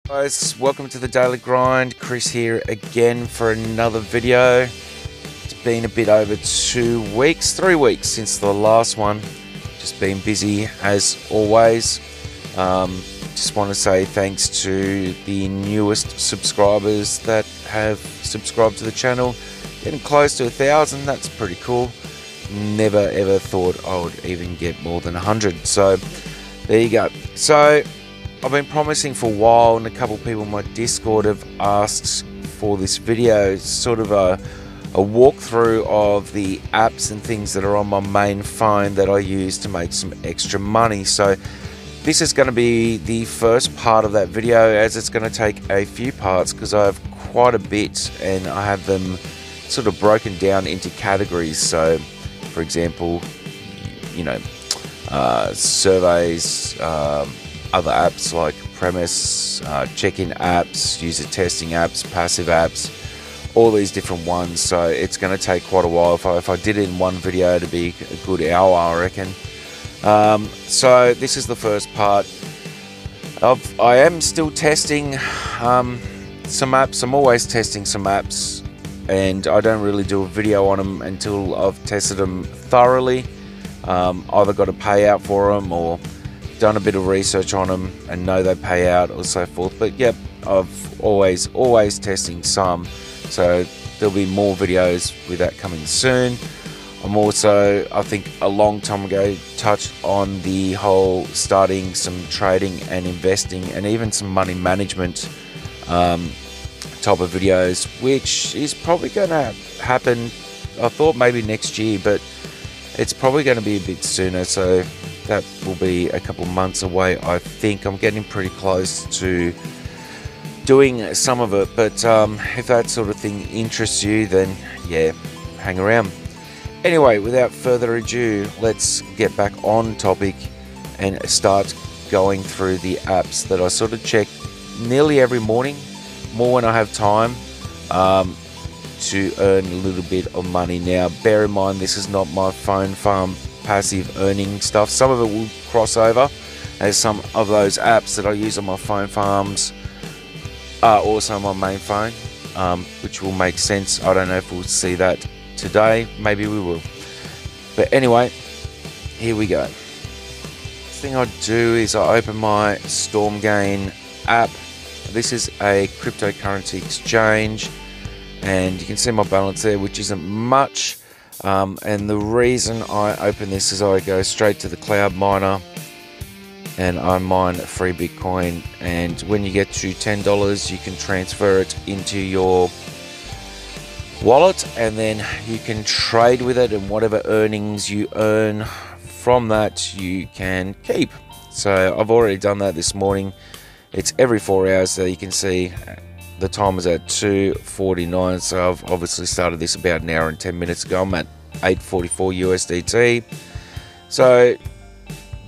Guys, welcome to the Daily Grind. Chris here again for another video. It's been a bit over 3 weeks since the last one. Just been busy as always. Just want to say thanks to the newest subscribers that have subscribed to the channel. Getting close to 1,000, that's pretty cool. Never ever thought I would even get more than 100, so there you go. So I've been promising for a while, and a couple of people in my Discord have asked for this video. It's sort of a walkthrough of the apps and things that are on my main phone that I use to make some extra money. So this is going to be the first part of that video, as it's going to take a few parts because I have quite a bit and I have them sort of broken down into categories. So for example, you know, surveys, other apps like premise, check-in apps, user testing apps, passive apps, all these different ones. So it's going to take quite a while. If I did it in one video, it'd be a good hour, I reckon. So this is the first part. I am still testing some apps. I'm always testing some apps, and I don't really do a video on them until I've tested them thoroughly. Either got a payout for them or done a bit of research on them and know they pay out or so forth. But yep, I've always testing some, so there'll be more videos with that coming soon. I'm also, I think a long time ago, touched on the whole starting some trading and investing and even some money management type of videos, which is probably going to happen. I thought maybe next year, but it's probably going to be a bit sooner, so that will be a couple months away. I think I'm getting pretty close to doing some of it, but if that sort of thing interests you, then yeah, hang around. Anyway, without further ado, let's get back on topic and start going through the apps that I sort of check nearly every morning, more when I have time, to earn a little bit of money. Now bear in mind, this is not my phone farm passive earning stuff. Some of it will cross over, as some of those apps that I use on my phone farms are also on my main phone, which will make sense. I don't know if we'll see that today, maybe we will, but anyway, here we go. First thing I do is I open my Stormgain app. This is a cryptocurrency exchange, and you can see my balance there, which isn't much. And the reason I open this is I go straight to the cloud miner and I mine free Bitcoin, and when you get to $10 you can transfer it into your wallet, and then you can trade with it, and whatever earnings you earn from that you can keep. So I've already done that this morning. It's every 4 hours, so you can see the time is at 2:49, so I've obviously started this about an hour and 10 minutes ago. I'm at 844 USDT. So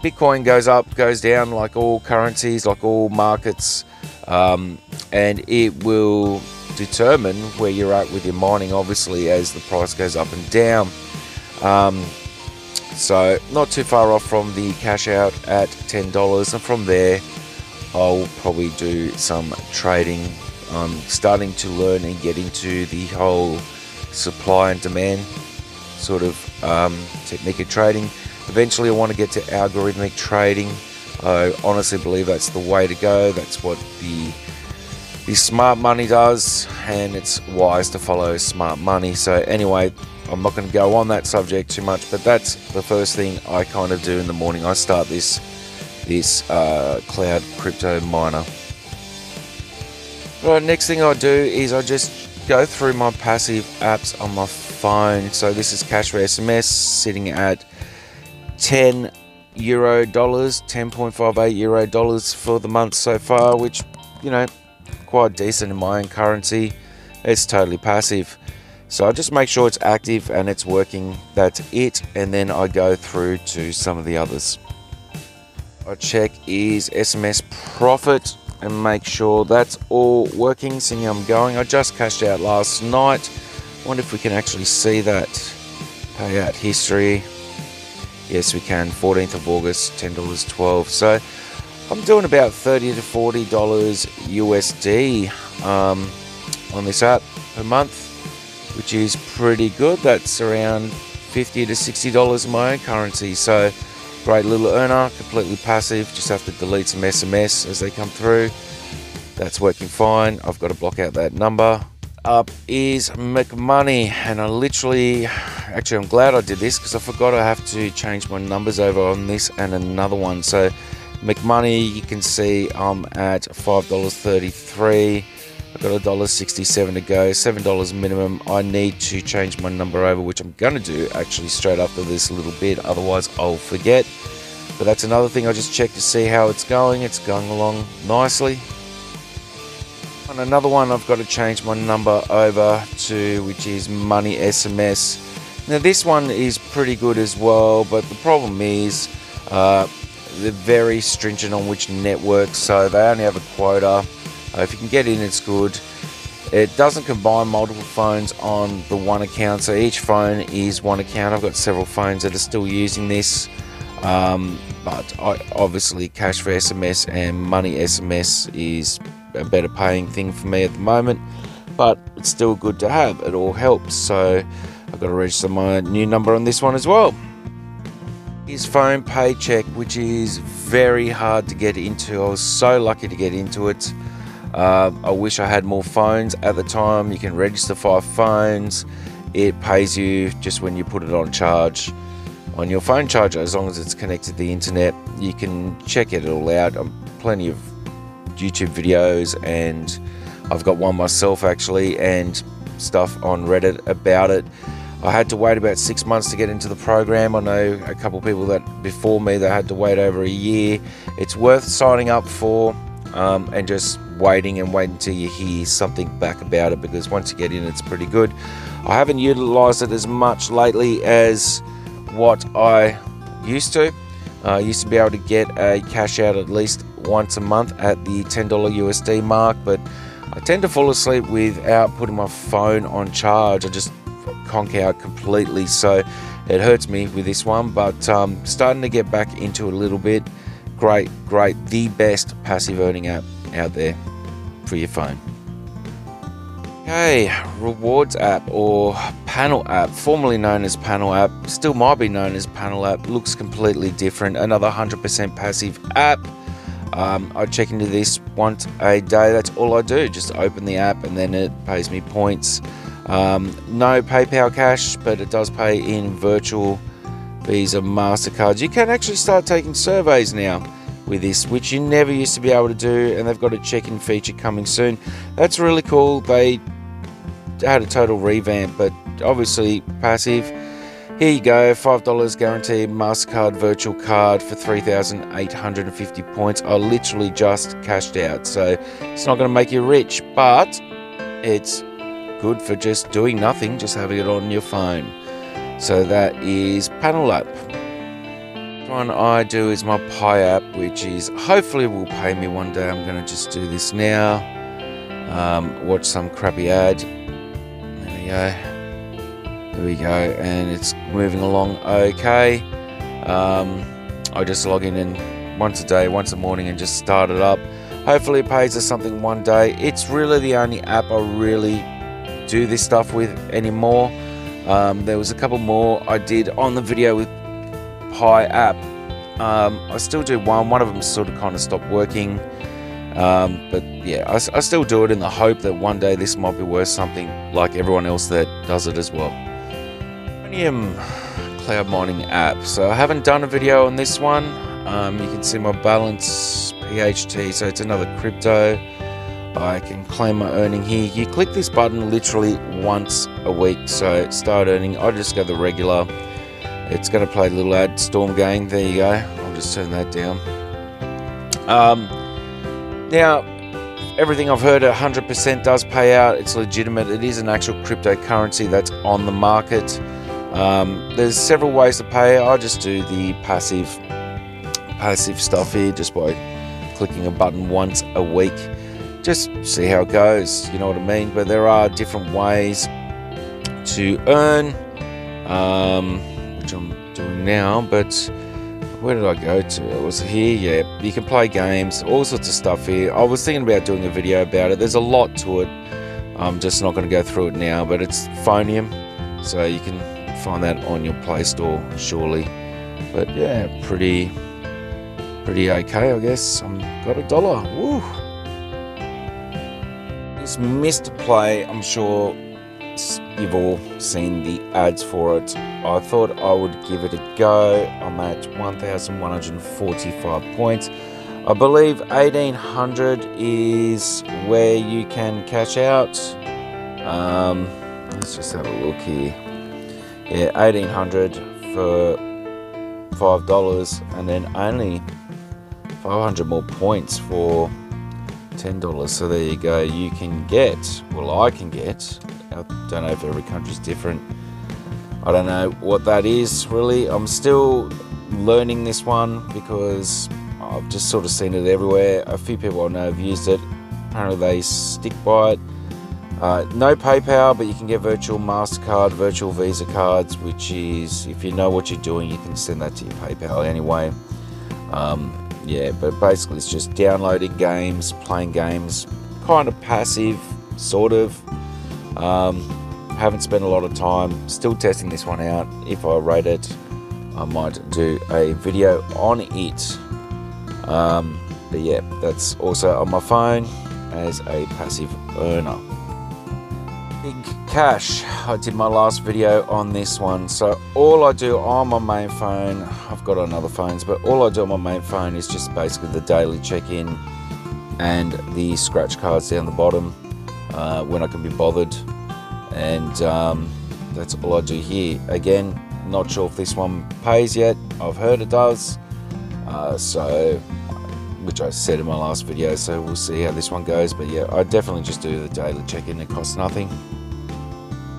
Bitcoin goes up, goes down, like all currencies, like all markets, and it will determine where you're at with your mining, obviously, as the price goes up and down. So not too far off from the cash out at $10, and from there I'll probably do some trading. I'm starting to learn and get into the whole supply and demand sort of technique of trading. Eventually I want to get to algorithmic trading. I honestly believe that's the way to go. That's what the smart money does, and it's wise to follow smart money. So anyway, I'm not going to go on that subject too much, but that's the first thing I kind of do in the morning. I start this cloud crypto miner. Right, next thing I do is I just go through my passive apps on my phone. So this is Cash for SMS, sitting at 10 euro dollars, 10.58 euro dollars for the month so far, which, you know, quite decent in my own currency. It's totally passive. So I just make sure it's active and it's working. That's it. And then I go through to some of the others. I check is SMS Profit and make sure that's all working. Seeing how I'm going. I just cashed out last night. Wonder if we can actually see that payout history. Yes, we can. 14th of August, $10.12. So I'm doing about $30 to $40 USD on this app per month, which is pretty good. That's around $50 to $60 in my own currency. So great little earner, completely passive. Just have to delete some SMS as they come through. That's working fine. I've got to block out that number. Up is McMoney, and I'm glad I did this because I forgot I have to change my numbers over on this and another one. So McMoney, you can see I'm at $5.33. I've got $1.67 to go, $7 minimum. I need to change my number over, which I'm going to do actually straight after this little bit, otherwise I'll forget. But that's another thing I just check to see how it's going. It's going along nicely. On another one I've got to change my number over to, which is Money SMS. Now this one is pretty good as well, but the problem is they're very stringent on which network, so they only have a quota. If you can get in, it's good. It doesn't combine multiple phones on the one account, so each phone is one account. I've got several phones that are still using this, but obviously Cash for SMS and Money SMS is a better paying thing for me at the moment, but it's still good to have. It all helps. So I've got to register my new number on this one as well. His phone Paycheck, which is very hard to get into. I was so lucky to get into it. I wish I had more phones at the time. You can register 5 phones. It pays you just when you put it on charge on your phone charger, as long as it's connected to the internet. You can check it all out. Plenty of YouTube videos, and I've got one myself actually, and stuff on Reddit about it. I had to wait about 6 months to get into the program. I know a couple of people that before me that had to wait over a year. It's worth signing up for and just waiting until you hear something back about it, because once you get in, it's pretty good. I haven't utilized it as much lately as what I used to. I used to be able to get a cash out at least once a month at the $10 USD mark, but I tend to fall asleep without putting my phone on charge. I just conk out completely, so it hurts me with this one, but starting to get back into it a little bit. Great, the best passive earning app out there for your phone. Okay, rewards app, or panel app, formerly known as panel app, still might be known as panel app, looks completely different. Another 100% passive app. I check into this once a day. That's all I do, just open the app and then it pays me points. No PayPal cash, but it does pay in virtual Visa, MasterCards. You can actually start taking surveys now with this, which you never used to be able to do, and they've got a check-in feature coming soon. That's really cool. They had a total revamp, but obviously passive. Here you go, $5 guaranteed MasterCard virtual card for 3,850 points. I literally just cashed out, so it's not going to make you rich, but it's good for just doing nothing, just having it on your phone. So that is panel app. One I do is my Pi app, which is hopefully will pay me one day. I'm going to just do this now. Watch some crappy ad. There we go. There we go, and it's moving along okay. I just log in and once a day, once a morning, and just start it up. Hopefully it pays us something one day. It's really the only app I really do this stuff with anymore. There was a couple more I did on the video with Pi app. I still do one of them sort of kind of stopped working, but yeah, I still do it in the hope that one day this might be worth something like everyone else that does it as well. Cloud mining app. So I haven't done a video on this one. You can see my balance PHT, so it's another crypto. I can claim my earning here. You click this button literally once a week, so start earning. I just go the regular. It's going to play a little ad, Stormgain. There you go. just turn that down. Now, everything I've heard, 100% does pay out. It's legitimate. It is an actual cryptocurrency that's on the market. There's several ways to pay. I just do the passive stuff here, just by clicking a button once a week. Just see how it goes, you know what I mean? But there are different ways to earn, which I'm doing now. But where did I go to? I was here. Yeah, you can play games, all sorts of stuff here. I was thinking about doing a video about it. There's a lot to it. I'm just not going to go through it now, but it's Phonium, so you can find that on your Play Store, surely. But yeah, pretty okay, I guess. I've got $1. Woo! It's Mr. Play. I'm sure you've all seen the ads for it. I thought I would give it a go. I'm at 1,145 points. I believe 1,800 is where you can cash out. Let's just have a look here. Yeah, 1,800 for $5, and then only 500 more points for $10. So there you go. You can get, well, I can get, I don't know if every country's different. I don't know what that is really. I'm still learning this one because I've just sort of seen it everywhere. A few people I know have used it. Apparently they stick by it. No PayPal, but you can get virtual MasterCard, virtual Visa cards, which is, if you know what you're doing, you can send that to your PayPal anyway. Yeah, but basically it's just downloading games, playing games, kind of passive, sort of. Haven't spent a lot of time, still testing this one out. If I rate it, I might do a video on it. But yeah, that's also on my phone as a passive earner. Big Cash, I did my last video on this one. So all I do on my main phone, I've got on other phones, but all I do on my main phone is just basically the daily check-in and the scratch cards down the bottom when I can be bothered. And that's all I do here. Again, not sure if this one pays yet. I've heard it does, which I said in my last video, so we'll see how this one goes. But yeah, I definitely just do the daily check-in. It costs nothing.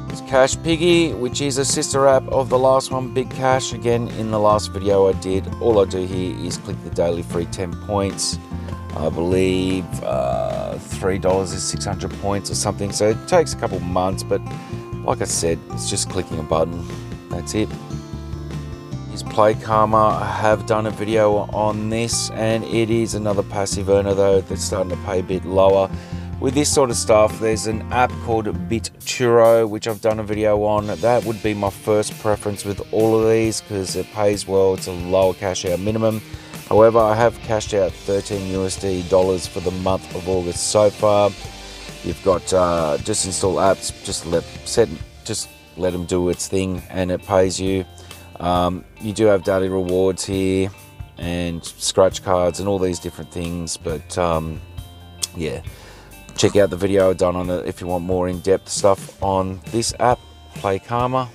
It's Cash Piggy, which is a sister app of the last one, Big Cash. Again, in the last video I did, all I do here is click the daily free 10 points. I believe $3 is 600 points or something, so it takes a couple months, but like I said, it's just clicking a button. That's it. Is PlayKarma. I have done a video on this, and it is another passive earner though that's starting to pay a bit lower. With this sort of stuff, there's an app called BitChurro, which I've done a video on. That would be my first preference with all of these because it pays well. It's a lower cash out minimum. However, I have cashed out $13 for the month of August so far. You've got just install apps, just let them do its thing, and it pays you. You do have daily rewards here and scratch cards and all these different things, but yeah, check out the video I've done on it if you want more in-depth stuff on this app, PlayKarma.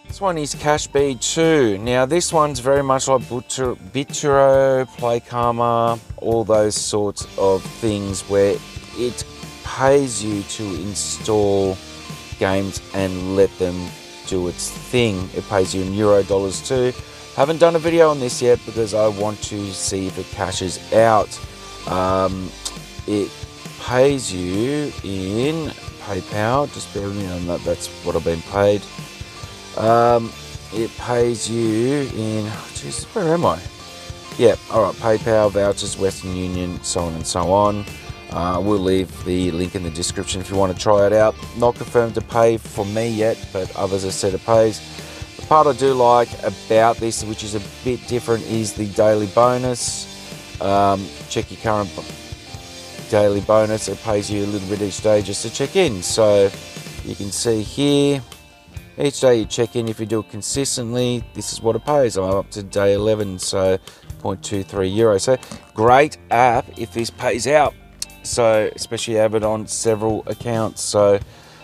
This one is CashB2. Now this one's very much like BitChurro, PlayKarma, all those sorts of things where it pays you to install games and let them do its thing. It pays you in euro dollars too. Haven't done a video on this yet because I want to see if it cashes out. It pays you in PayPal. Just bear with me on that. That's what I've been paid. It pays you in, geez, where am I? Yeah, alright, PayPal, vouchers, Western Union, so on and so on. We'll leave the link in the description if you want to try it out. Not confirmed to pay for me yet, but others have said it pays. The part I do like about this, which is a bit different, is the daily bonus. Check your current daily bonus. It pays you a little bit each day just to check in. So you can see here, each day you check in, if you do it consistently, this is what it pays. I'm up to day 11, so 0.23 euro. So great app if this pays out. So especially have it on several accounts. So,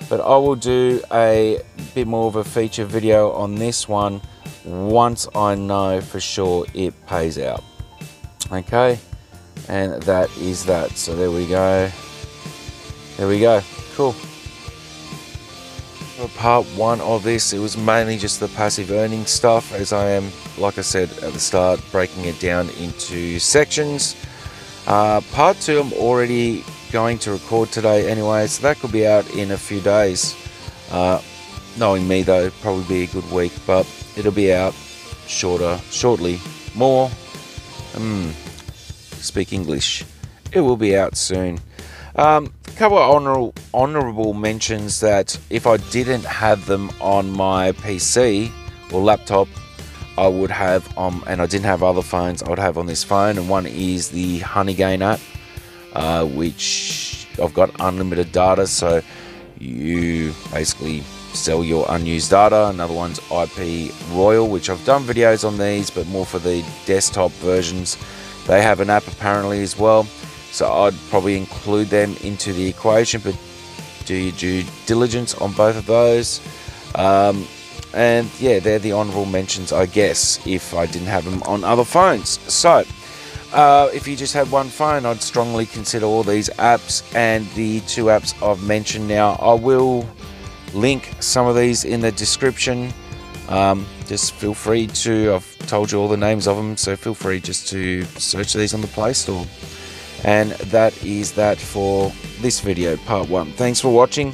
but I will do a bit more of a feature video on this one once I know for sure it pays out. Okay, and that is that. So there we go. There we go. Cool. For part one of this, it was mainly just the passive earning stuff, as I am, like I said at the start, breaking it down into sections. Part two I'm already going to record today anyway, so that could be out in a few days. Knowing me though, probably be a good week, but it'll be out shortly. More, speak English. It will be out soon. Couple of honorable mentions that if I didn't have them on my PC or laptop, I would have and I didn't have other phones, I would have on this phone. And one is the Stormgain app, which I've got unlimited data, so you basically sell your unused data. Another one's IP Royal, which I've done videos on these, but more for the desktop versions. They have an app apparently as well, so I'd probably include them into the equation, but do your due diligence on both of those. And yeah, they're the honorable mentions, I guess, if I didn't have them on other phones. So if you just had one phone, I'd strongly consider all these apps and the two apps I've mentioned now. I will link some of these in the description. Just feel free to, I've told you all the names of them, so feel free just to search these on the Play Store. And that is that for this video, part one. Thanks for watching.